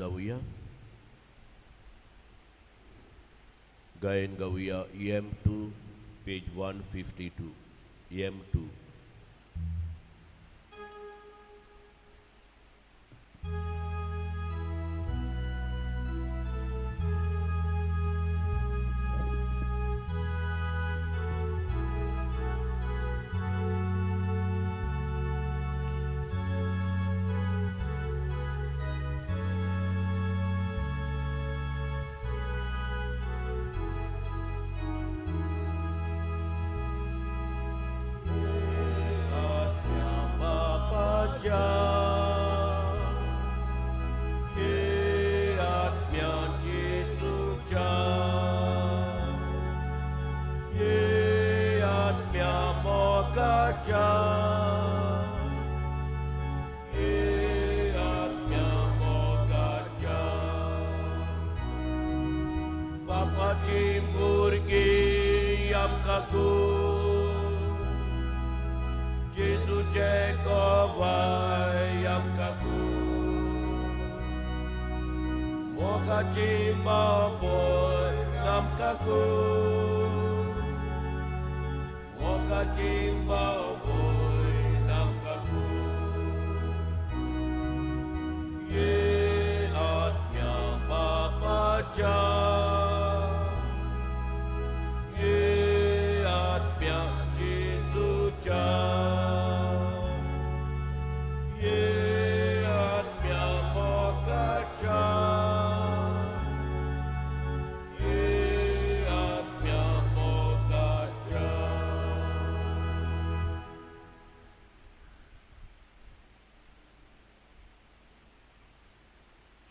जाऊया. गायन गाऊया EM2 page 152. EM2.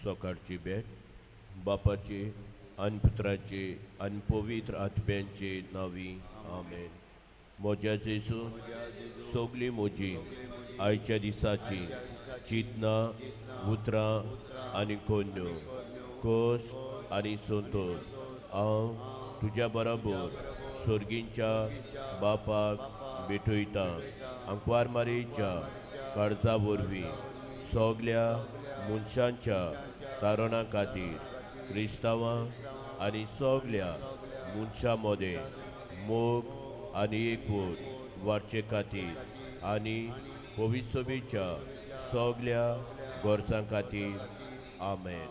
सकाळची भेट बापाचे आनी पुत्राचे आनी पवित्र आत्म्यांचे नावी आमेन. म्हज्या जेजू सगळी म्हजी आयच्या दिसाची चिंतना उतरां आनी कोन्यो खोस आनी संतोश हांव तुज्या बरोबर सर्गींच्या बापाक भेटयता. अंकवार मारयेच्या काळजा वरवीं सगल्या मनशांच्या तारणा खातीर क्रिस्तांवां आनी सगल्या मनशां मदें मोग आनी एकवट वाडचे खातीर आनी पवित्र सभेच्या सगल्या गरजां खातीर आमेन.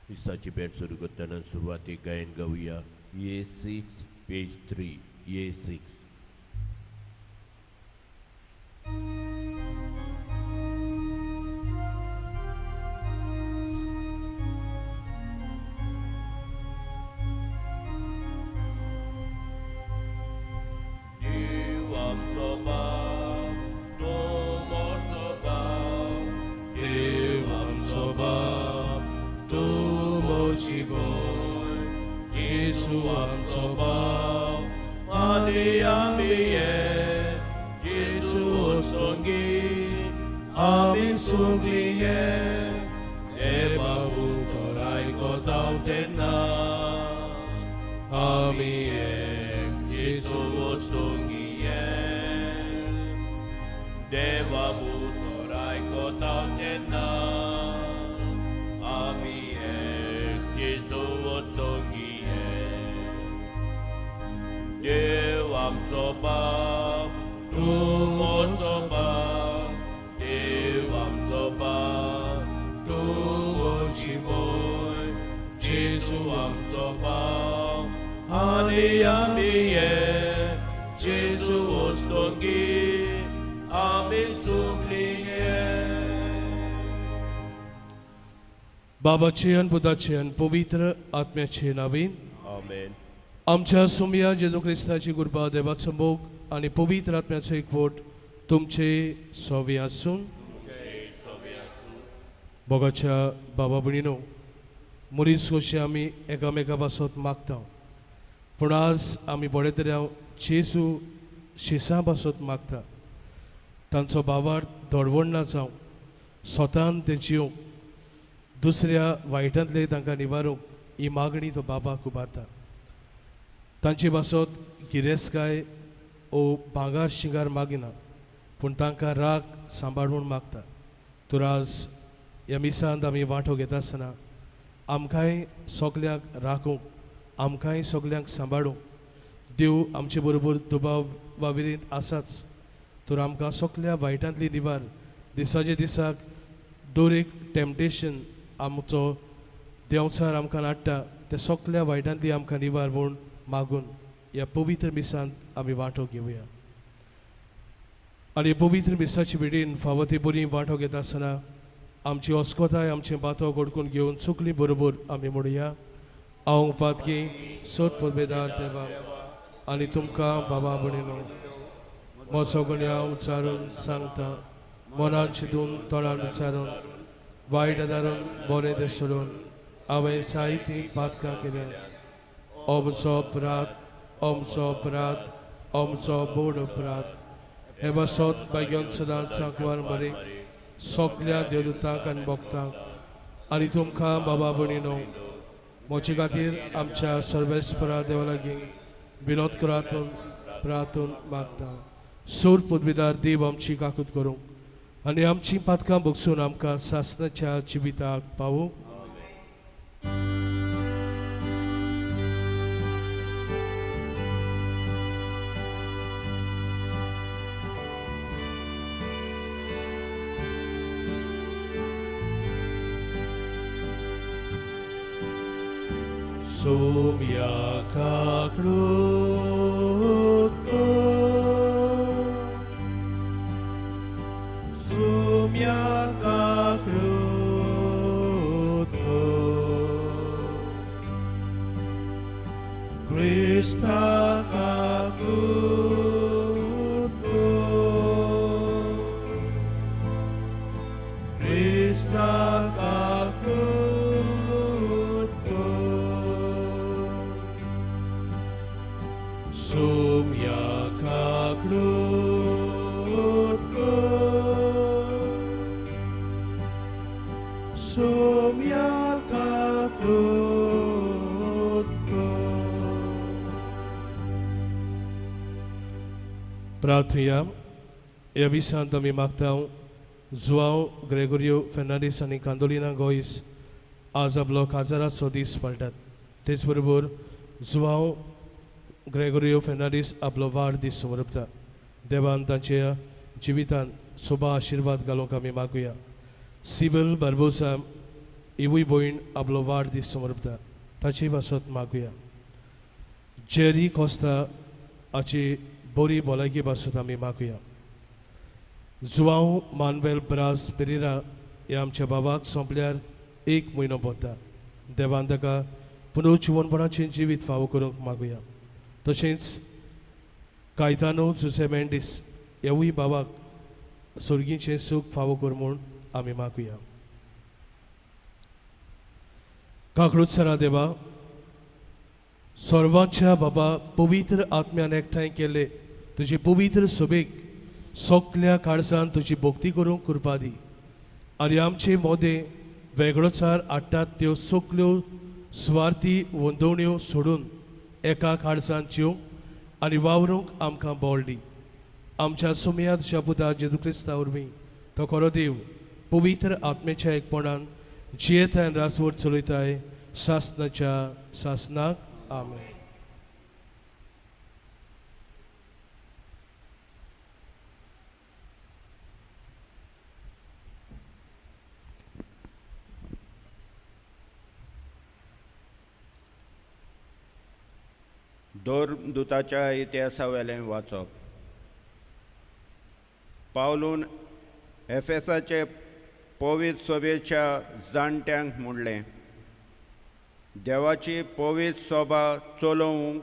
दिसाची भेट सुरू करतना सुरवातीक गायन गाऊया A6 पेज 3. A6. बाबाचे आनी पुताचे आनी पवित्र आत्म्याचे नावीन आमेन. आमच्या सोमया जेजू क्रिस्ताची कृपा देवाचो मोग आनी पवित्र आत्म्याचो एकवट तुमचे सवे आसून बोगाच्या बाबा भयणीनो मरीस कशें आमी एकामेका पासत मागता पूण आज आमी बरे तरेन जेजू शिसां बसत मागता तांचो भावार्थ दडवण ना जावं स्वतान ते जिवंक दुसऱ्या वायटांतले तांकां निवारूंक ही मागणी तो बाबाक उबारता तांची बसत गिरेस्तकाय ओ भांगार शिंगार मागिना पूण तांकां राग सांबाळून मागता तर आज ह्या मिसांत आमी वांटो घेता आसतना आमकांय सगल्यांक राखूंक आमकांय सगल्यांक सांबाळूंक देव आमचे बरोबर दुबाव वाविरींत आसाच तर आमकां सगल्या वायटांतली निवार दिसाचे दिसाक दर एक टेम्पटेशन आमचो देंवचार आमकां हाडटा ते सगल्या वायटांतली आमकां निवार म्हूण मागून ह्या पवित्र मिसांत आमी वांटो घेवया आनी पवित्र मिसाची बेडीन फावो ती बरी वांटो घेता आसतना आमची अस्कोताय आमचें बातो घडकून घेवन चुकली बरोबर आमी म्हणुया हांव पातकी सोद पदवेदार देवा आनी तुमकां बाबा भणिनो म्हजो गुन्या उच्चारून सांगता मनान चिंतून तोंडान विचारून वायट आदारून बरें तें सोडून हांवें जायतीं पातकां केल्या अमचो अपराध अमचो बोड अपराध हे बसत बागेवन सदांच सांकवार मरे सगल्या देवदूतांक आनी भक्तांक आनी तुमकां बाबा भणिनो म्हजे खातीर आमच्या सर्वेस्परा देवा लागीं विनोद करातून प्रार्थून मागता सोर पदवीदार देव आमची काकूत करूंक आनी आमची पातकां भोगसून आमकां सासणाच्या जिविताक पावूंक Sumia kakrutko Sumia kakrutko Krista kakrutko Krista kakrutko Sumia kakrutko Sumia kakrutko प्रार्थया ह्या विसांत आमी मागता जुआंव ग्रेगोरियो फेर्नांडीस आनी कांदोलिना गोईस आज आपलो काजाराचो दीस पाळटात तेच बरोबर जुआंव ग्रेगोरियो फेर्नांडीस आपलो वाड दीस समोरपता देवान तांच्या जिवितान सोबा आशिर्वाद घालूंक आमी मागुया सिबल बार्बोसा इवूय भयण आपलो वाड दीस समोरपता ताची वासत मागुया जेरी कोस्ता हाची बरी भलायकी वासत आमी मागुया जुआंव मानवेल ब्रास पेरेरा ह्या आमच्या बाबाक सोंपल्यार 1 म्हयनो भोंवता देवान ताका पुनर्जीवनपणाचें जिवीत फावो करूंक मागुया तशेंच कायतानो जुसे मेंडीस ह्यावूय बाबाक सुर्गीचें सूख फावो कर म्हूण आमी मागुया काकळूच सरा देवा सर्वांच्या बाबा पवित्र आत्म्यान एकठांय केले तुजे पवित्र सभेक सगल्या काळजान तुजी भक्ती करूंक कृपा दी आनी आमचे मोदे वेगळोचार हाडटात त्यो सगल्यो स्वार्थी वंदवण्यो सोडून एका काळजान जिवंक आनी वावरूंक आमकां बोळ दी आमच्या सुमया तुज्या पुता जेजू क्रिस्ता वरवीं तो खरो देव पवित्र आत्मेच्या एकपणान जियेताय आनी राजवट चलयताय सासणाच्या सासनाक आमेन दोरदूताच्या इतिहासा वेलें वाचप पावलून एफेसाचे पवित्र सभेच्या जाणट्यांक म्हणलें देवाची पवित्र सभा चलोवंक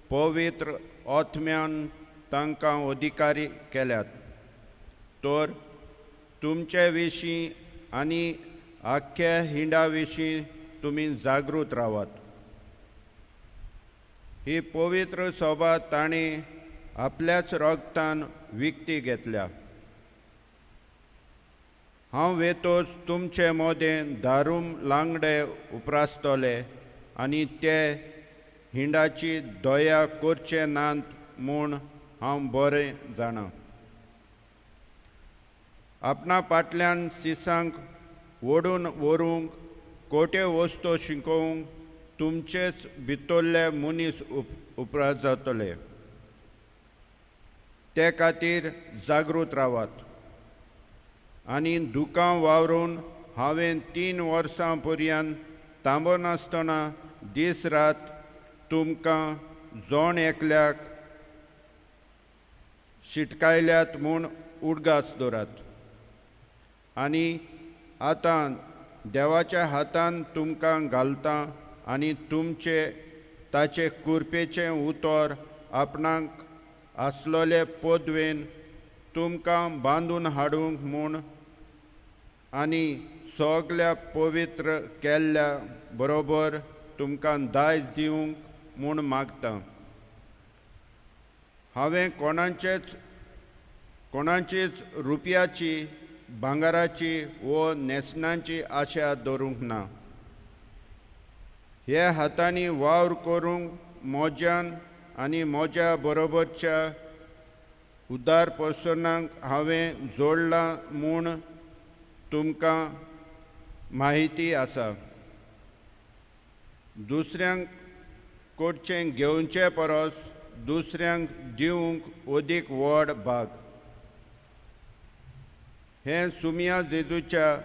पवित्र आत्म्यान तांकां अधिकारी केल्यात तर तुमचे विशीं आनी आख्या हिंडा विशीं तुमी जागृत रावात ही पवित्र सभा ताणी आपल्याच रोगतान विकती घेतल्या. हांव वेतोच तुमचे मोदें दारूम लांगडे उप्रासतले आनी ते हिंडाची दया करचे नात म्हूण हांव बरें जाणा. आपणा फाटल्यान सिसांक ओडून व्हरूंक कोट्यो वस्तू शिकोवंक तुमचेच भितरले मनीस उपरास जातले. ते खातीर जागृत रावात. आनी दुकां वावरून हांवें 3 वर्सां पर्यंत थांबनासतना दीस रात तुमकां जोण एकल्याक शिटकायल्यात म्हूण उडगास दवरात. आनी आतां देवाच्या हातान तुमकां घालता आनी तुमचे ताचे कुरपेचें उतर आपणाक आसलोले पदवेन तुमकां बांदून हाडूंक म्हूण आनी सगल्या पवित्र केल्ल्या बरोबर तुमकां दायज दिवंक म्हूण मागता. हांवें कोणाचीच रुपयाची भांगाराची वो नेसनांची आशा दवरूंक ना. हे हातांनी वावर करूंक मोज्यान आनी म्हज्या बरोबरच्या उदार पर्सनांक हांवें जोडलां म्हूण तुमकां माहिती आसा. दुसऱ्यांक कोडचें घेवचे परस दुसऱ्यांक दिवंक अदीक व्हड भाग. हें सुमिया जेजूच्या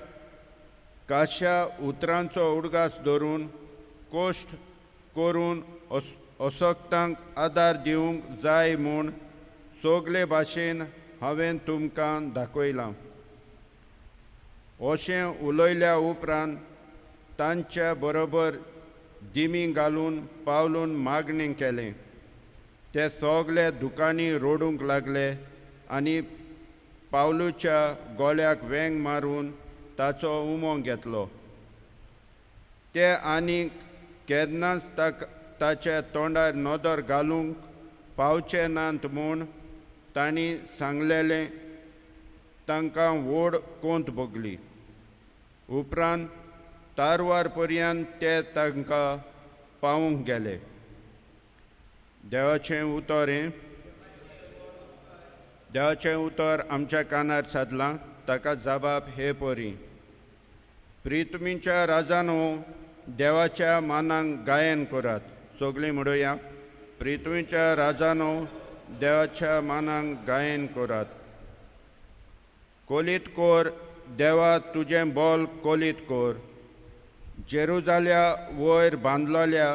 काश्या उतरांचो उडगास धरून कोश्ट करून अशक्तांक आदार दिवंक जाय म्हूण सगले भाशेन हांवें तुमकां दाखयलां. अशें उलयल्या उपरांत तांच्या बरोबर दिमी घालून पावलून मागणें केलें. ते सगले दुकानी रोडूंक लागले आनी पावलूच्या गोळ्याक वेंग मारून ताचो उमो घेतलो. ते आनीक केन्नाच ताच्या तोंडार नदर घालूंक पावचे नात म्हूण तांणी सांगलेलें तांकां व्हड कोंत भोगली. उपरांत तारवार पर्यंत ते तांकां पावूंक गेले. देवाचें उतर आमच्या कानार सादलां. ताका जबाब हे परी. प्रितमीच्या राजानो देवाच्या मानांक गायन करात. सगळीं म्हणुया. प्रितमीच्या राजानो देवाच्या मानांक गायन करात. कोलीत कोर देवा तुजें बोल कोलीत कोर. जेरुजाल्या वयर बांदलोल्या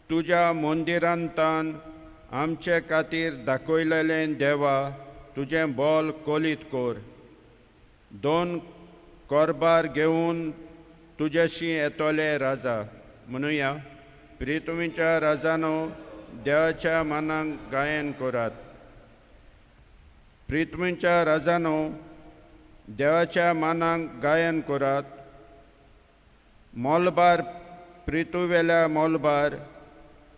तुज्या मंदिरांतान आमचे खातीर दाखयलेलें देवा तुजें बोल कोलीत कोर. 2 कोरबार घेवन तुज्याशी येतोले राजा. म्हणुया. प्रितमीच्या राजानो देवाच्या मानांक गायन करात. प्रितमीच्या राजानो देवाच्या मानांक गायन करात. मोलबार प्रितुवेल्या मोलबार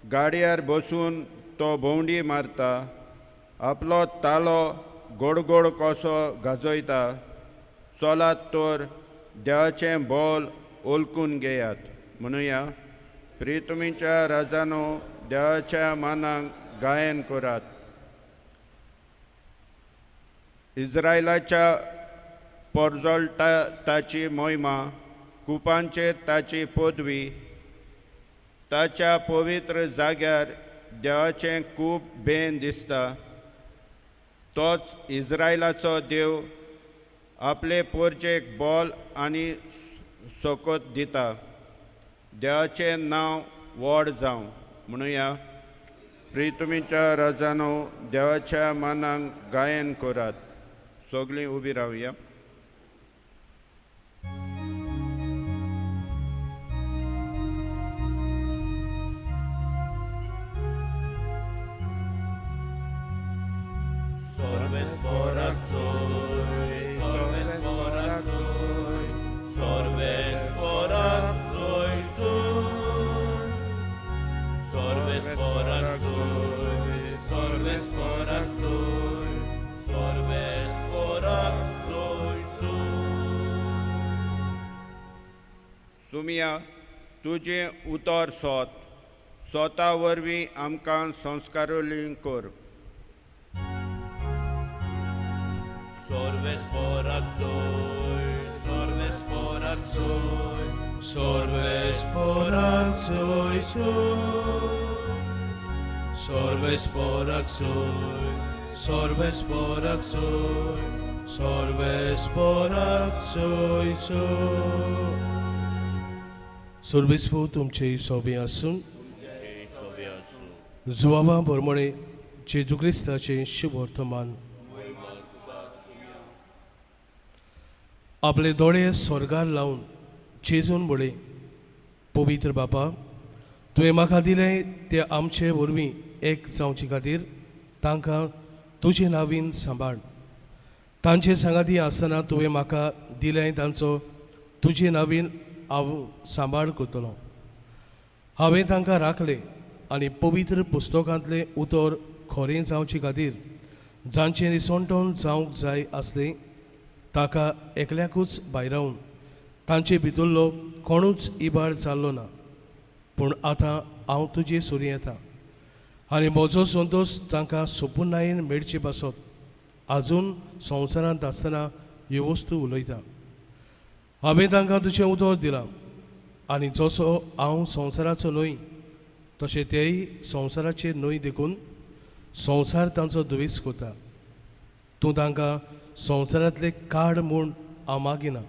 गाडयार बसून तो भोंवडी मारता. आपलो तालो गोड कसो गाजयता. चलात तर देवाचें बोल ओळखून घेयात. म्हणुया. प्रितमीच्या राजानो देवाच्या मानांक गायन करात. इस्रायलाच्या पोरजोळटाची मोहिमा कुपांचेर ताची पदवी. ताच्या पवित्र जाग्यार देवाचें खूब बेन दिसता. तोच इस्रायलाचो देव आपले पोरचेक बोल आनी सोकोत दिता. देवाचें नांव व्हड जावं. म्हणुया. प्रितमीच्या राजानो देवाच्या मानांक गायन करात. सगळीं उबी रावया. Sorves por सुमिया तुजें उतर स्वता वरवीं आमकां संस्कारोलीं कर. Sorves porak soy, sorves porak soy, Sorves porak soy soy, Sorves porak soy, Sorves porak soy, Sorves porak soy soy. Sorbispo तुमचे सोबे आसून सोबे आसूं. जुवाबा बरमणे जेजू क्रिस्ताचे शुभ वर्तमान. आपले दोळे स्वर्गार लावन जेजून म्हळे, पवित्र बापा, तुवें म्हाका दिलें ते आमचे वरवीं एक जावचे खातीर तांकां तुजे नांवीन सांबाळ. तांचे सांगाती आसतना तुवें म्हाका दिलें तांचो तुजे नांवीन हांव सांबाळ करतलो. हांवें तांकां राखले आनी पवित्र पुस्तकांतलें उतर खरें जावचे खातीर जांचें निसंटोन जावंक जाय आसलें ताका एकल्याकूच भायर रावन तांचे भितरलो कोणूच इबाड जाल्लो ना. पूण आतां हांव तुजे सुरी येता आनी म्हजो संतोश तांकां सोपुनायेन मेळचे पासत आजून संवसारांत आसतना ह्यो वस्तू उलयता. हांवें तांकां तुजें उतर दिलां आनी जसो हांव संवसाराचो न्हय तशें तेय संवसाराचेर न्हय देखून संवसार तांचो दुवेस करता. तूं तांकां संवसारांतले काड म्हूण हांव मागिना,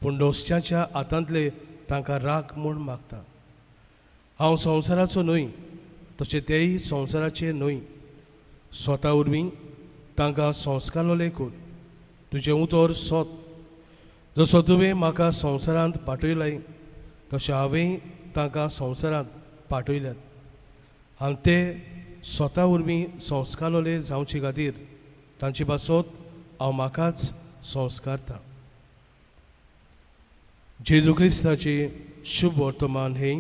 पूण दोश्ट्याच्या हातांतले तांकां राख म्हूण मागता. हांव संवसाराचो न्हय तशें तेय संवसाराचे न्हय. स्वता वरवीं तांकां संस्कारलोले कर. तुजें उतर सोत. जसो तुवें म्हाका संवसारांत पाठयलें तशें हांवें तांकां संवसारांत पाठयल्यात आनी ते स्वता वरवीं संस्कारलोले जावचे खातीर तांचे पासत हांव म्हाकाच संस्कारता. जेजू क्रिस्ताचे शुभ वर्तमान हे.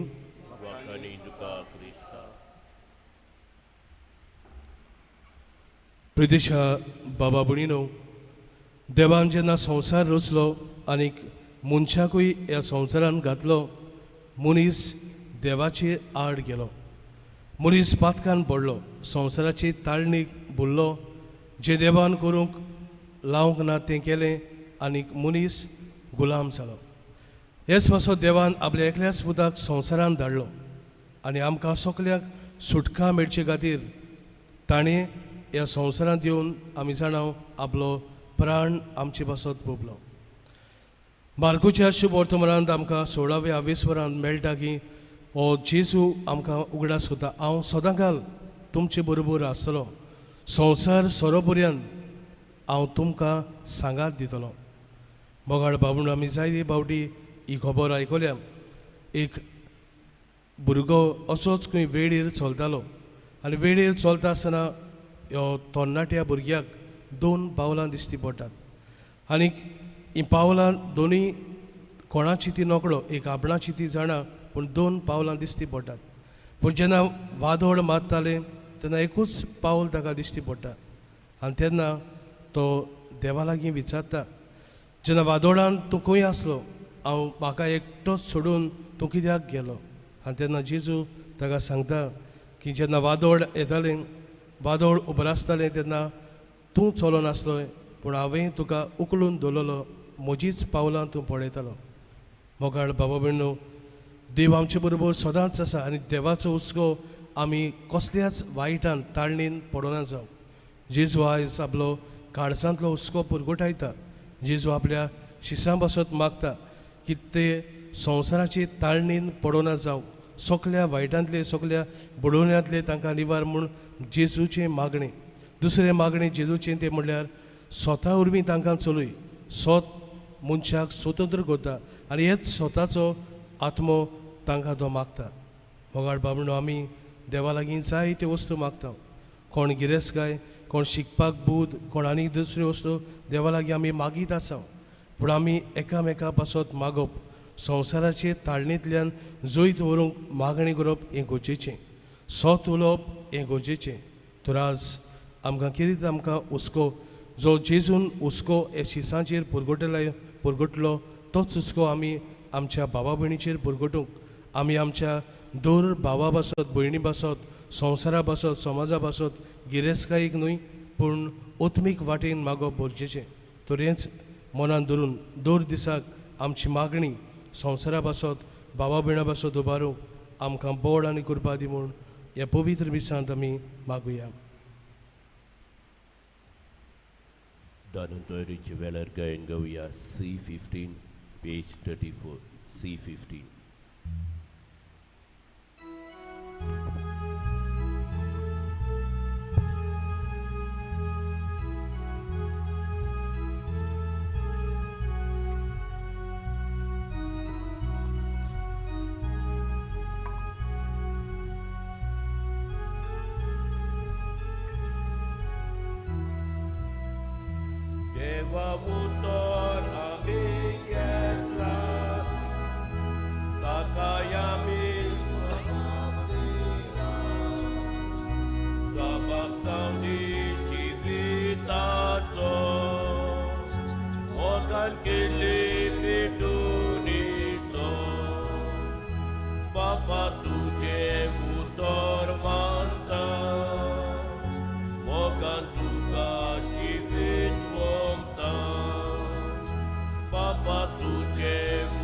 वाखाणी तुका क्रिस्ता. प्रदेशा बाबा भणीनो, देवान जेन्ना संवसार रचलो आनीक मनशाकूय ह्या संवसारान घातलो, मनीस देवाचेर आड गेलो. मनीस पातकान पडलो, संवसाराची ताळणीक बुडलो. जे देवान करूंक लावंक ना तें केलें आनीक मनीस गुलाम जालो. हेच पासत देवान आपल्या एकल्याच पुताक संवसारांत धाडलो आनी आमकां सगल्यांक सुटका मेळचे खातीर ताणें ह्या संवसारांत येवन आमी जाणाव आपलो प्राण आमचे पासत भोगलो. मार्कूच्या शुभ वर्तमानांत आमकां 16व्या आवेस्वरांत मेळटा की हो जेजू आमकां उगडास करता, हांव सदांकाल तुमचे बरोबर आसतलो, संवसार सोरो पर्यंत हांव तुमकां सांगात दितलो. मोगाळ बाबून आमी जायते फावटी ही खबर आयकल्या. एक भुरगो असोच खंय वेळेर चलतालो आनी वेळेर चलता आसतना ह्यो तरणाट्या भुरग्याक 2 पावलां दिश्टी पडटात आनीक हीं पावलां दोनूय कोणाची ती नोकळो, एक आपणाची ती जाणा, पूण 2 पावलां दिश्टी पडटात. पूण जेन्ना वादळ मारताले तेन्ना एकूच पावल ताका दिश्टी पडटा आनी तेन्ना तो देवा लागीं विचारता, जेन्ना वादोळान तूं खंय आसलो, हांव म्हाका एकटोच सोडून तूं कित्याक गेलो? आनी तेन्ना जेजू ताका सांगता की जेन्ना वादळ येतालें, वादळ उबरासतालें तेन्ना तूं चलो नासलोय, पूण हांवें तुका उखलून दवरलेलो, म्हजीच पावलां तूं पळयतालो. मोगाळ बाबा भयणो, देव आमचे बरोबर सदांच आसा आनी देवाचो हुस्को आमी कसल्याच वायटान ताळणीन पडोना जावं. जेजू आयज आपलो काळजांतलो हुस्को पुरगटायता. जेजू आपल्या शिसां पासत मागता की ते संवसाराची ताळणीन पडोना जावं, सगल्या वायटांतले सगल्या बुडोवण्यांतले तांकां निवार म्हूण जेजूचें मागणें. दुसरें मागणें जेजूचें तें म्हणल्यार स्वता वरवीं तांकां चलूय. स्वत मनशाक स्वतंत्र करता आनी हेच स्वताचो आत्मो तांकां तो मागता. मोगाळ बाबणो, आमी देवा लागीं जायत्यो वस्तू मागता. कोण गिरेस्तकाय, कोण शिकपाक बूद, कोण आनी दुसऱ्यो वस्तू देवा लागीं आमी मागीत आसा. पूण आमी एकामेका पासत मागप, संवसाराचे ताळणींतल्यान जैत व्हरूंक मागणी करप हें गरजेचें. सोत उलोवप हें गरजेचें. तर आज आमकां कितें आमकां हुस्को जो जेजून हुस्को हे शिसांचेर पुरगटलो तोच हुस्को आमी आमच्या भावा भयणीचेर परगटूंक आमी आमच्या दोर भावा बासत भयणी बासत संवसारा बासत समाजा बासत गिरेस्कायेक न्हय पूण ओत्मीक वाटेन मागप गरजेचें. तरेच मनान धरून दोर दिसाक आमची मागणी संवसारा बासत भावा भयणा बासत उबारूंक आमकां बोड आनी कृपा दी म्हूण ह्या पवित्र दिसांत आमी मागुया. दानोतोरीचे वेळार गायन गावया C15 page 34 C15. Dewa utor abigela takayami sabab tandi civitato okan kilipi dunito Bapa tuje utor manta okan tuka civit Papa tuje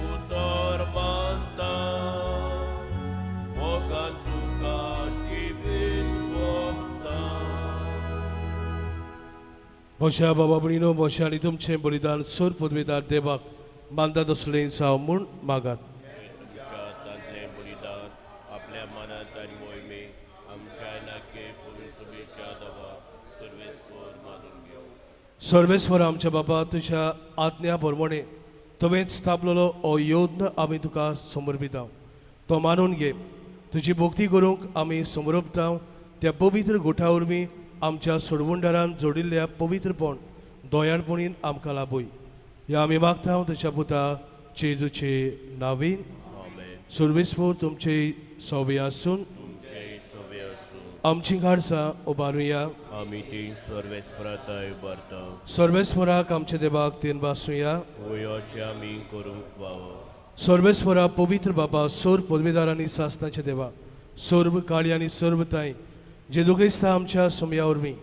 utor manta Mogan tuka jivit womta. Moshya बाबा भयणीनो मोशा आनी तुमचें बलिदान सोर पदवेदार देवाक मानतात असलें जावं म्हूण मागात. तांतलें बलिदान आपल्या मनांत आनी मोहिमे आमच्या नाके पवित्र दवा सर्वेस्वर मानून घेवं. सर्वेस्वर आमच्या बाबा तुज्या आज्ञा प्रमाणे तुवेंच स्थापलेलो हो योद्न आमी तुका समर्पिता. तो मानून घे. तुजी भक्ती करूंक आमी समर्पिता. त्या पवित्र गोठा वरवीं आमच्या सोडवंडारान जोडिल्ल्या पवित्रपण दोयाळपणीन आमकां लाभूय. हे आमी मागता तुज्या पुता जेजूचे नांवीन. सर्वेस्वर तुमचे सवे आसून आमची गाडसां उबारुया. आमी ती सर्वेस्पराताय उबारता. सर्वेस्वराक आमच्या देवाक तीन बासूया. अशें आमी करूंक फावो. सर्वेस्वरा पवित्र बाबा सोर पदवेदार आनी सासनाचे देवा सर्व काळी आनी सर्व ताई जेजू क्रिस्ता आमच्या समया वरवीं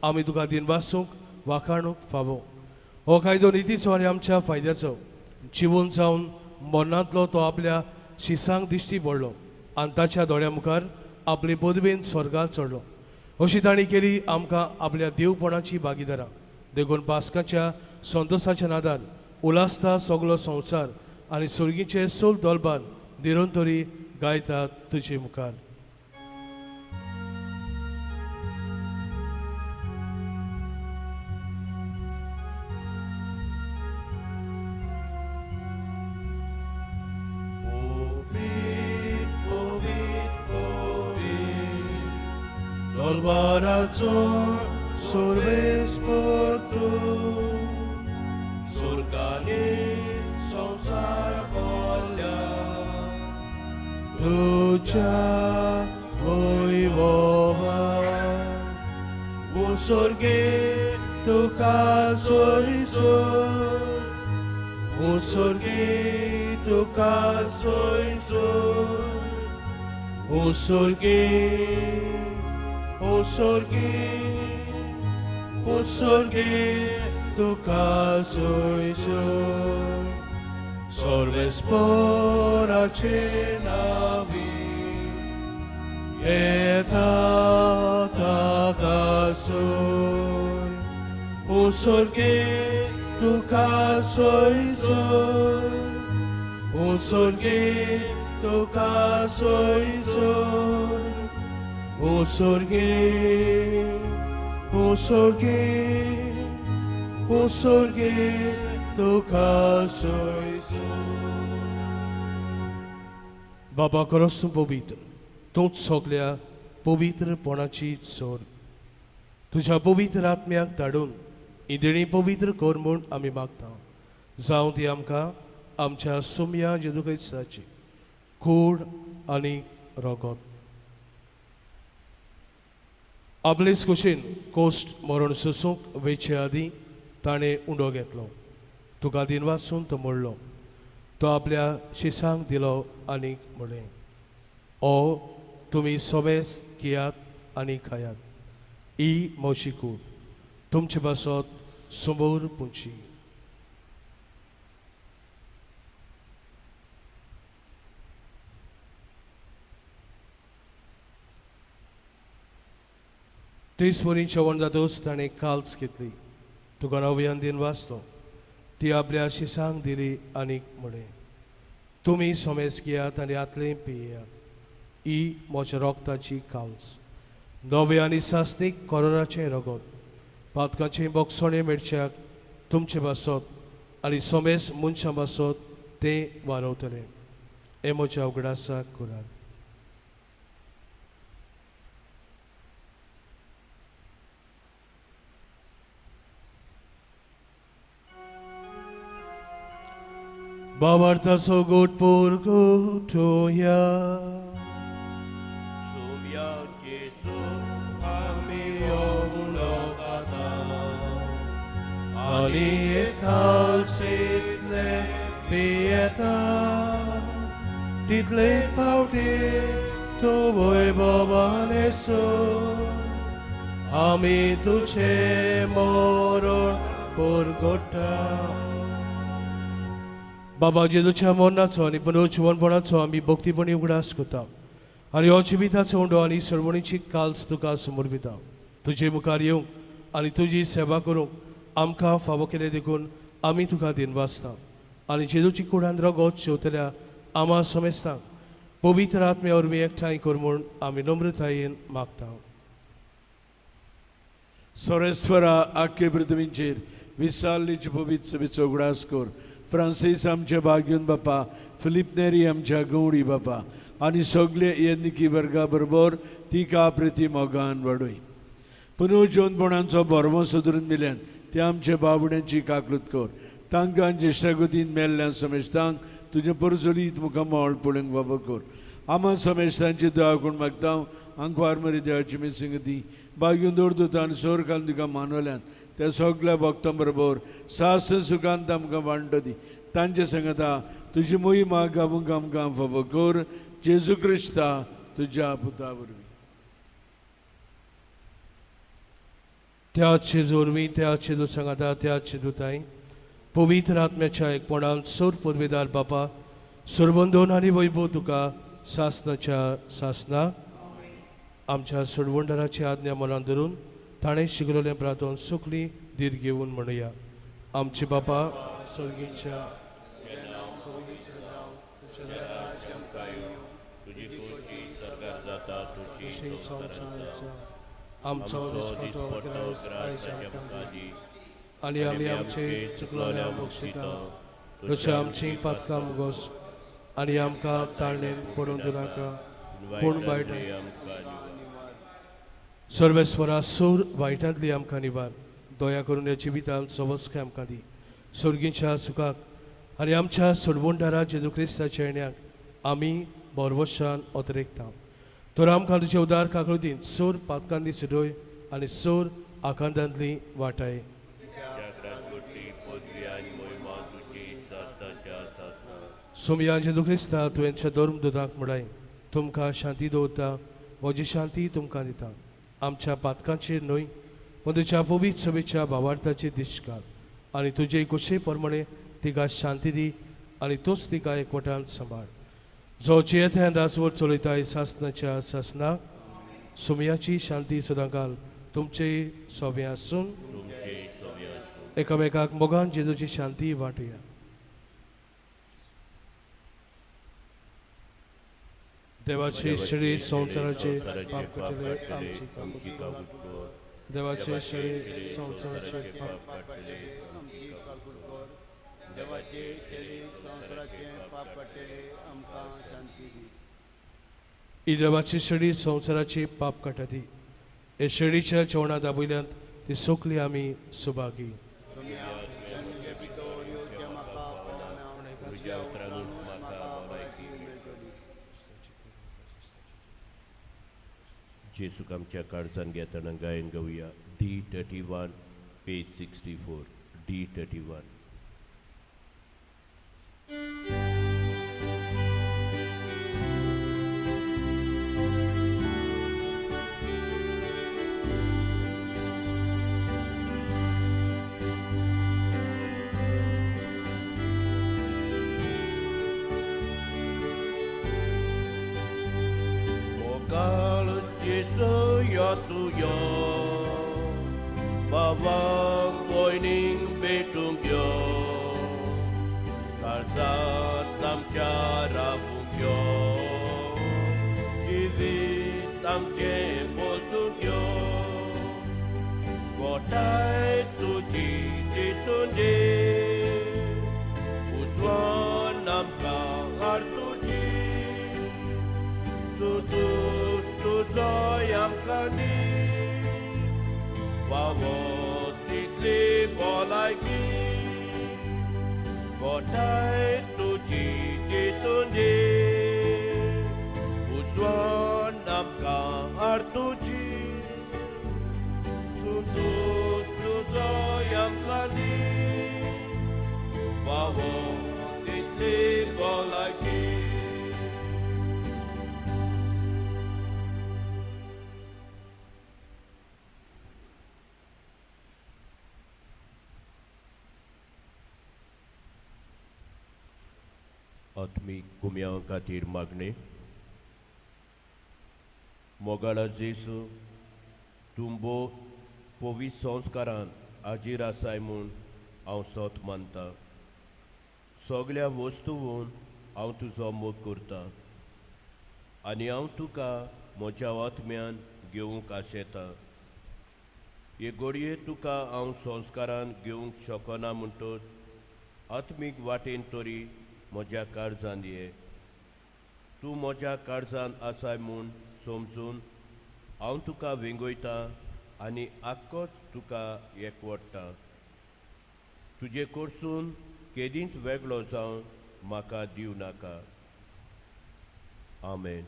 आमी तुका दिन बासूंक वाखाणूक फावो. हो कायदो नितीचो आनी आमच्या फायद्याचो जिवन जावन मरणांतलो तो आपल्या शिसांक दिश्टी पडलो आनी ताच्या दोळ्या मुखार आपले पदवेन स्वर्गांत चडलो. अशी ताणी केली आमकां आपल्या देवपणाची भागीदारां देखून पास्काच्या संतोशाच्या नादार उलासता सगलो संवसार आनी सर्गीचे सोल दोलबान निरंतरी गायतात तुजे मुखार. Dolbaraco सर्वेस्पर तूं सुरकानी संसार बोल्या तुझ्या वैभवान उसर्गे तुका सोयीचोर उसर्गे तुका सोयीचोर उसर्गे उसर्गे तुका सोयीचोर सर्वेस्पराचे नावी येता ताका सोय उसर्गे तुका सोयीचोर उसर्गे तुका सोयीचोर उसर्गे तुका सोयीचोर. बाबा खरोच तूं पवित्र. तूंच सगल्या पवित्रपणाची चोर. तुज्या पवित्र आत्म्याक धाडून इदेणी पवित्र कर म्हूण आमी मागता. जावं ती आमकां आमच्या सोम्या जेजू क्रिस्ताची कूड आनी रगत. आपलेच कुशीन कोस्ट मरण सोसूंक वेचे आदीं ताणें उंडो घेतलो. तुका दिन वाचून तो मोडलो. तो आपल्या शिसांक दिलो आनीक म्हळें, ओ तुमी सोबेस घेयात आनी खायात, ही म्हजी कूड, तुमचे बसत समोर पुंची. तेसपरी जेवण जातूच ताणें काल्स घेतली, तुका नव्यान दिन वाचलो, ती आपल्या शिसांक दिली आनीक म्हळें, तुमी सोमेस घेयात आनी आतलें पियेयात, ही म्हज्या रोगताची काल्स, नवे आनी सासणीक कोरोनाचें रगत, पातकाचें बोगसोणें मेडच्याक तुमचे बसत आनी सोमेस मनशां बसत तें वारवतलें. हें म्हज्या उगडासाक करात. Bavartaso good purgo toya. Sumya Jesu Ami omulokata Ani ekal sitle pieta Ditle pauti to voi bobaneso Ami tuche moror purgota बाबा जेजूच्या मरणाचो आनी पुनरुज्जीवनपणाचो आमी भक्तीपणी उगडास करता आनी हो जिविताचो उंडो आनी सर्वणीची काल्स तुका समर्पिता. तुजे मुखार येवंक आनी तुजी सेवा करूंक आमकां फावो केले देखून आमी तुका दिनवासता आनी जेजूची कुडान रगत शेवतल्या आमा समेस्तांक पवित्र आत्म्या वरवीं एकठांय कर म्हूण आमी नम्रतायेन मागता. सोरेस्वरा आख्खे पृथ्वीचेर विसाल्लीचे पवित्र सभेचो उगडास कर. फ्रांसीस आमचे भाग्यून बापा, फिलिप नेरी आमच्या गवडी बापा आनी सगळे येन्निकी वर्गा बरोबर तिका प्रती मोगान वाडय. पुनरुज्जीवनपणाचो बरवो सुदरून मिल्यान ते आमचे बाबड्यांची काकलूत कर. तांकां ज्येश्ठागतीन मेल्ल्यान समेस्तांक तुजे परजोलीत मुखार मोळ पळोवंक वाबो कर. आमा समेस्तांची दुआ करून मागता आंकवार मरी देवाची मिसिंगती भाग्यून दवरता आनी सोर घालून तुका मानवल्यान त्या सगळ्या भक्तां बरोबर सास सुखांत आमकां वांटो दी. तांचे सांगता तुजी मोहिमा गावूंक आमकां फावो कर. जेजू क्रिस्ता तुज्या पुता वरवीं. त्याच जेजू वरवीं त्याच जेजू सांगता त्याच जेजूताय पवित्र आत्म्याच्या एकपणान सोर पदवेदार बापा सर्वंदोन आनी वैभव तुका सासनाच्या सासना आमच्या सोडवंडराची आज्ञा मनान धरून ताणें शिकलोलें प्रार्थन सुखली दीर घेवन म्हणया. आमचे बापा स्वर्गीच्या आमचो दिसपटो आनी आमी आमचे चुकलोल्या बक्षिता जशें आमची पातकां मुगोस आनी आमकां ताळणेन पडून दिनाका पूण वायट सर्वेस्वरा सूर वायटांतली आमकां निवार. दया करून ह्या जिवितांत सवस्के आमकां दी. सर्गीच्या सुखाक आनी आमच्या सोडवणदारा जेजू क्रिस्ताच्या येण्याक आमी बोरवशान ओतरेकता. तर आमकां तुजे उदार काकळुतीन सोर पातकांतली सुडोय आनी सोर आकांतांतली वाटाय. सोमया जेजू क्रिस्ता तुवेंच्या धर्म दुदाक म्हणाय तुमकां शांती दवरता, म्हजी शांती तुमकां दिता. आमच्या पातकांचेर न्हय पूण तुज्या पवित्र सभेच्या भावार्थाचेर दिश्ट घाल आनी तुजे कुशे प्रमाणे तिका शांती दी आनी तूंच तिका एकवटान सांबाळ. जो जेथ्यान राजवट चलयताय सासनाच्या सासना सोमयाची शांती सदां घाल तुमचे सोबे आसून एकामेकाक मोगान जेजूची शांती वाटया. देवाचे शरीर संवसाराचे पाप काडले आमची काकूट कर. देवाचे शरीर संवसाराचे पाप काडले आमची काकूट कर. देवाचे शरीर संवसाराचे पाप काडले आमकां शांती दी. ही देवाचे शरीर संवसाराचे पाप काडटा ती. हे शरीरच्या जेवणा दाबयल्यांत ती सोकली आमी सुभागी. जेसूक आमच्या काळजान घेतना गायन गावया. D31 page 64 D31. तूं यो बाबांक भयणींक भेटूंक यो काळजांत आमच्या रावूंक यो जिवीत आमचें बोलतूंक यो गोठाय तुजी दितून दे उजवाड आमकां हाड तुजी सुदूस तुजो आमकां दी फावो तितली भलायकी गोठाय तुजी दितून दे उजवाड आमकां हाड तुजी सुदूस तुजो आमकां दी फावो तितली भलायकी आत्मीक गुम्यां खातीर मागणे मोगाळा जेसू तुंबो पवित्र संस्कारान हाजीर आसाय म्हूण हांव सोत मानता सगळ्या वस्तूंवन हांव तुजो मोग करतां आनी हांव तुका म्हज्या आत्म्यान घेवंक आशेतां हे घडये तुका हांव संस्कारान घेवंक शकना म्हणटच आत्मीक वाटेन तरी म्हज्या काळजांत ये तूं म्हज्या काळजांत आसाय म्हूण समजून हांव तुका वेंगयतां आनी आख्खोच तुका एकवडटा तुजे कडसून केदींच वेगळो जावन म्हाका दिवं नाका आमेन.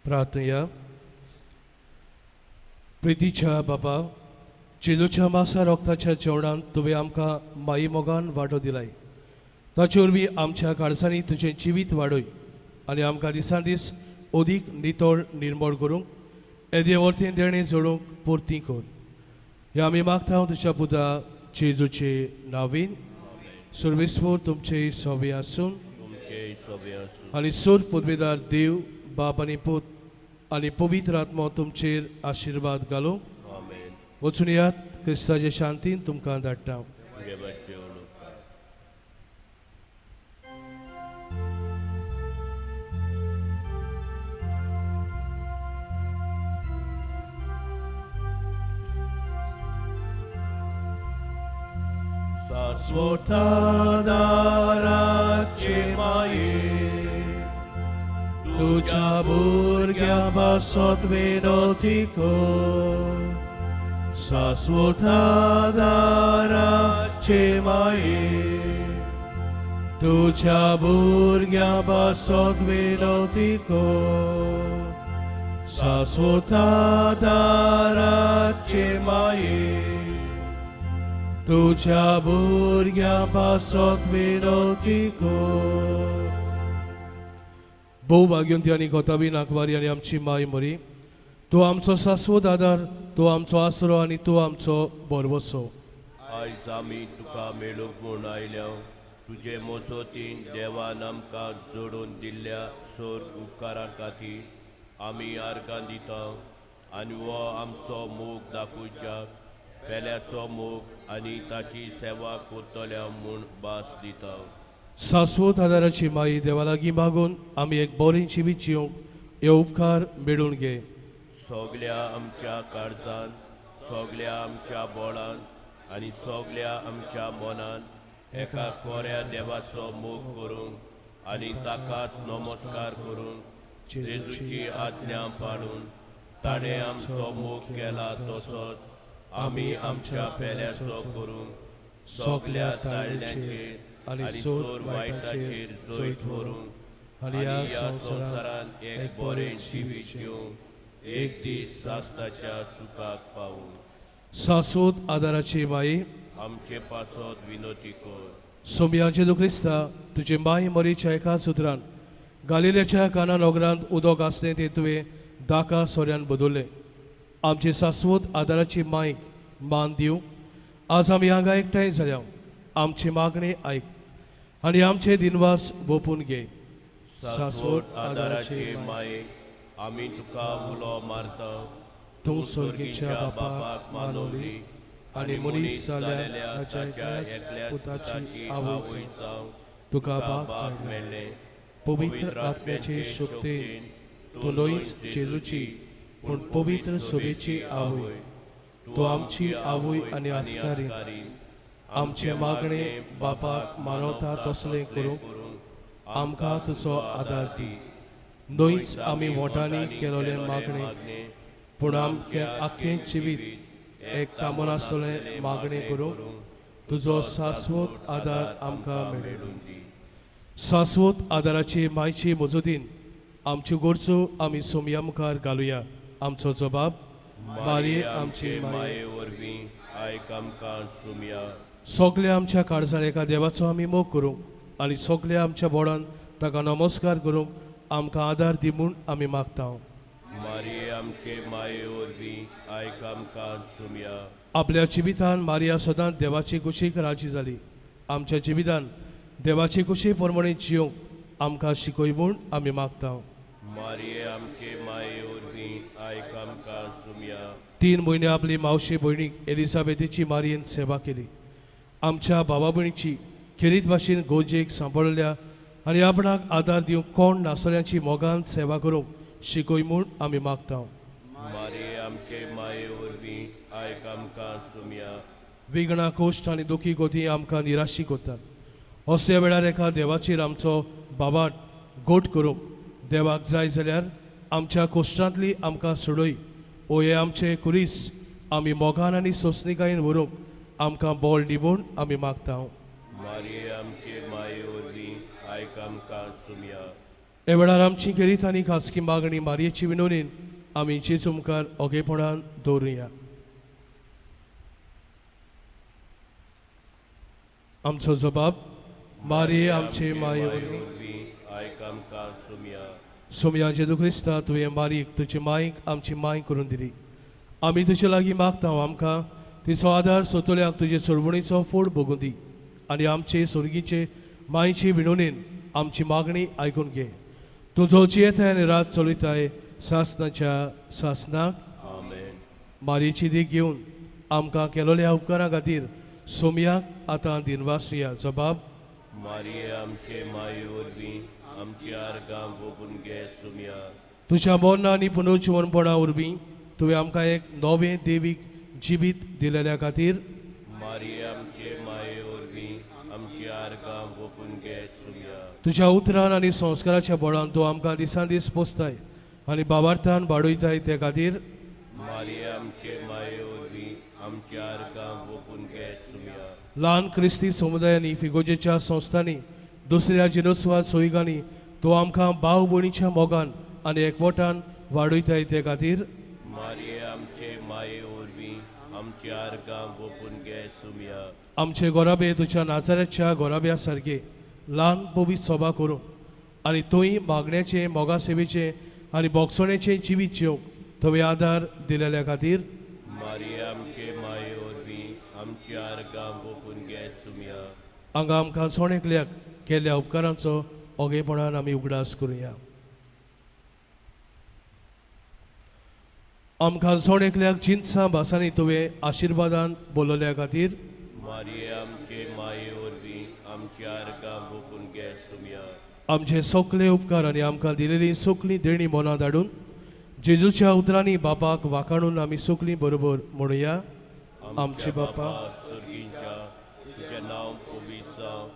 प्रार्थया. प्रितीच्या बाबा जेजूच्या मासा रोगताच्या जेवणान तुवें आमकां माई मोगान वांटो दिलाय ताचे वरवीं आमच्या काळजांनी तुजें जिवीत वाडय आनी आमकां दिसान दीस अदीक नितळ निर्मळ करूंक येदे वर्तीन देणे जोडूंक पुर्ती कर हे आमी मागता तुज्या पुता जेजूचे नांवेन सर्वेस्वर तुमचे सोबे आसून आनी सोद पदवेदार देव बाप आनी पूत आनी पवित्र आत्मा तुमचेर आशिर्वाद घालूं वचून यात क्रिस्ताचे शांतीन तुमकां धाडटा. स्वतादाराचे माये तुझ्या भुरग्या बासोत विनोती कर शाश्वतादाराचे माये तुझ्या भुरग्या बासोत विनोती कर शाश्वतादाराचे माये तुझ्या भुरग्या बासोत विनोती कर. भोव भाग्यवंती आनी गोताबी नाकवारी आनी आमची माय मरी तूं आमचो शाश्वत आदार तूं आमचो आसरो आनी तूं आमचो बरवसो. आयज आमी तुका मेळूंक म्हूण आयल्या तुजे मोसोतीन देवान आमकां जोडून दिल्ल्या सोर उपकारां खातीर आमी आर्गां दिता आनी हो आमचो मोग दाखोवच्या पेल्याचो मोग आनी ताची सेवा करतल्या म्हूण भास दिता. शाश्वत आदाराची माई देवा लागीं मागून आमी एक बरें जिवीत जिवंक हे उपकार मेळून घे. सगल्या आमच्या काळजान सगल्या आमच्या बोळान आनी सगल्या आमच्या मनान एका कोऱ्या देवाचो मोग करूंक आनी ताकाच नमस्कार करूंक जेजूची आज्ञा पाळून ताणें आमचो मोग केला तसोच आमी आमच्या पेल्याचो करूंक सगल्या ताळण्यांचेर आनी सोर वायटाचेर जैत करूंक आनी ह्या संवसारान एक बरें जिवीत घेवंक एक दीस सास्ताच्या सुखाक पावूंक. शाश्वत आदाराची माई आमचे पासत विनोती कर. सोम्या जेजू क्रिस्ता तुजे माय मरीच्या एकाच उतरान गालिलेच्या काना नोगरांत उदक आसलें तें तुवें दाका सोऱ्यान बदललें. आमचे शाश्वत आदाराची मायक मान दिवंक आज आमी हांगा एकठांय जाल्या आमची मागणी आयक आनी आमचे दिनवास भोपून घे. शाश्वत आदाराचे माये आमी तुका उलो मारता तूं सर्गीच्या बापाक मानवली आनी मनीस जाल्या ताच्या एकल्याच पुताची आवय जावं तुका बाप बाप मेळ्ळे पवित्र आत्म्याचे शक्तीन तूं न्हयच जेजूची पूण पवित्र सभेची आवय तूं आमची आवय आनी आस्कारीन आमचे मागणे बापाक मानवता तसलें करूंक आमकां तुजो आदार दी न्हयच आमी वोटांनी केलोले मागणे पूण आमचे आख्खें जिवीत एक कामून आसलें मागणे करूंक तुजो शाश्वत आदार आमकां मेळूं शाश्वत आदाराची मायची मजतीन आमच्यो गरजो आमी सोमया मुखार घालुया आमचो जबाब मारये आमची माये वरवीं आयक आमकां सुमया सगल्या आमच्या काळजान एका देवाचो आमी मोग करूंक आनी सगल्या आमच्या बोडान ताका नमस्कार करूंक आमकां आदार दी म्हूण आमी मागता मारये आमचे माये वरवीं आयक आमकां सुमया आपल्या जिवितान मारिया सदांच देवाची कुशीक राजी जाली आमच्या जिवितान देवाची कुशी प्रमाणे जियोंक आमकां शिकय म्हूण आमी मागता मारये आमचे माये वरवीं आयक आमकां सुमया 3 म्हयने आपली मावशे भयणीक एलिझाबेथीची मारयेन सेवा केली आमच्या भावा भयणीची खेरीत भाशेन गोजेक सांबाळल्या आनी आपणाक आदार दिवंक कोण नासल्यांची मोगान सेवा करूंक शिकय म्हूण आमी मागता मारये आमचे माये वरवीं आयक आमकां सुमया विघ्नां कोश्ट आनी दुखी गोती आमकां निराशी करतात अशा वेळार एका देवाचेर आमचो बाबाट गोट करूंक देवाक जाय जाल्यार आमच्या कोश्टांतली आमकां सोडय ओ हे आमचे कुरीस आमी मोगान आनी सोंसणिकायेन व्हरूंक आमकां बोल दी म्हूण आमी मागता मारये आमचे माये वरवीं आयक आमकां सुमया हे वेळार आमची खेरीत आनी खासगी मागणी मारयेची विनवणेन आमी जेजू मुखार ओगेपणान दवरुया आमचो जबाब मारये आमचे माये वरवीं वरवीं आयक आमकां सुमया सोमया जेजू क्रिस्ता तुवें मारीक तुजे मायक आमची माय करून दिली आमी तुजे लागीं मागता आमकां तिचो आदार सोतोल्याक तुजे सोडवणीचो फोड भोगूं दी आनी आमचे सोर्गीचे मायेची विणवणेन आमची मागणी आयकून घे तुजो जियेताय आनी रात चलयताय सासनाच्या सासनाक आमेन मारयेची दीक घेवन आमकां केलोल्या उपकारा खातीर सोमयाक आतां दिनवासुया जबाब मारये आमचे माये वरवीं आमच्या आर्गां भोगून घे सुमया तुज्या मोन्ना आनी पुनर्जीवनपणा वरवीं तुवें आमकां एक नवें देवीक जिवीत दिलेल्या खातीर मारये आमचे माये वरवीं आमच्या आर्गां भोगून घे सुमया तुज्या उतरान आनी संस्काराच्या बळान तूं आमकां दिसान दीस पोसताय आनी बाबार्थान वाडयताय ते खातीर मारये आमचे माये वरवीं आमच्या आर्गां भोगून घे सुमया ल्हान क्रिस्ती समुदायांनी फिगोजेच्या संस्थांनी दुसऱ्या जिनोत्सवात सोयीगांनी तूं आमकां भाव भयणीच्या मोगान आनी एकवटान वाडयताय ते खातीर मारये आमचे माये वरवीं आमच्या आर्गां भोगून घे सुमया आमचे गोराबे तुज्या नाचाऱ्याच्या गोराब्या सारके ल्हान पवीत सभा करूं आनी थंय मागण्याचे मोगा सेवेचे आनी बोगसोण्याचे जिवीत जिवंक तुवें आदार दिलेल्या खातीर मारये आमचे माये वरवीं आमच्या आर्गां भोगून घे सुमया हांगा आमकां सोणेकल्याक केल्ल्या उपकारांचो ओगेपणान आमी उगडास करुया आमकां सोणेकल्याक जिन्सां भासांनी तुवें आशिर्वादान बोलवल्या खातीर मारये आमचे माये वरवीं आमच्या आर्गां भोगून घे सुमया आमचे सगळे उपकार आनी आमकां दिलेली सगळीं देणी मोना धाडून जेजूच्या उतरांनी बापाक वाखाणून आमी सगळीं बरोबर म्हणुया आमचे बापा सुर्गींच्या तुजें नांव पवित्र जावं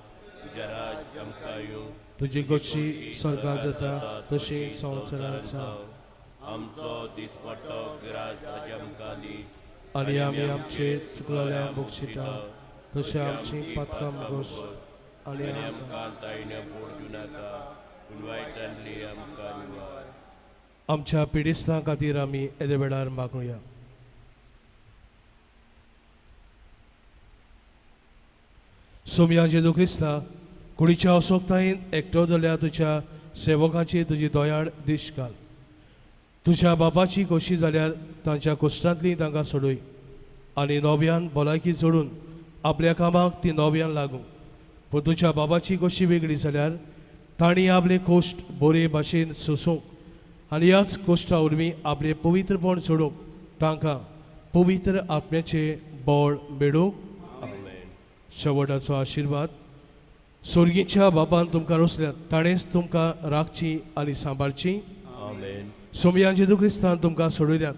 तुजें राज आमकां येवं तुजी गोडशी स्वर्गांत जाता तशी संवसारांत जावं आमचो दिसपट्टो गिराज आज आमकां दी आनी आमी आमचे चुकलोल्या बक्षिता तशें आमची पातकां मुगोस आनी आमकां आमकां तायने पडूं नाका पूण वायटांतली आमकां निवार आमच्या पिडिस्तां खातीर आमी येदे वेळार मागुया सोमया जेजू क्रिस्ता कुडीच्या असोक्तायेन एकटो जाल्या तुज्या सेवकांची तुजी दोयाळ दिश घाल तुज्या बापाची खोशी जाल्यार तांच्या कोश्टांतली तांकां सोडूय आनी नव्यान भलायकी जोडून आपल्या कामाक ती नव्यान लागूं पूण तुज्या बापाची खोशी वेगळी जाल्यार तांणी आपले कोश्ट बरे भाशेन सोसूंक आनी ह्याच कोश्टा वरवीं आपले पवित्रपण सोडूंक तांकां पवित्र आत्म्याचे बळ मेळूंक शेवटाचो आशिर्वाद स्वर्गीच्या बापान तुमकां रोसल्यात ताणेंच तुमकां राखची आनी सांबाळची. आमेन. सोमयान जेजू क्रिस्तान तुमकां सोडयल्यात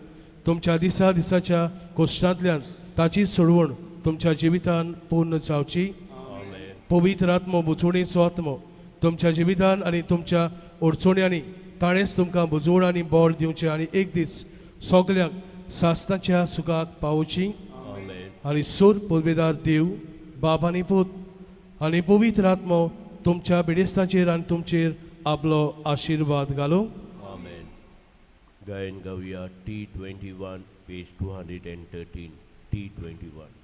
तुमच्या दिसाच्या कोश्टांतल्यान ताची सोडवण तुमच्या जिवितान पूर्ण जावची. आमेन. पवित्र आत्मो बुजवणेचो आत्मो तुमच्या जिवितान आनी तुमच्या अडचण्यांनी ताणेंच तुमकां बुजवण आनी बळ दिवचें आनी एक दीस सगल्यांक सासणाच्या सुखाक पावोवची. आमेन. आनी सूर पुर्वेदार देव बाप आनी पूत आनी पवित्र आत्मो तुमच्या बेडेस्तांचेर आनी तुमचेर आपलो आशिर्वाद घालूं. आमेन. गायन गावया T21 पेज 213 T21.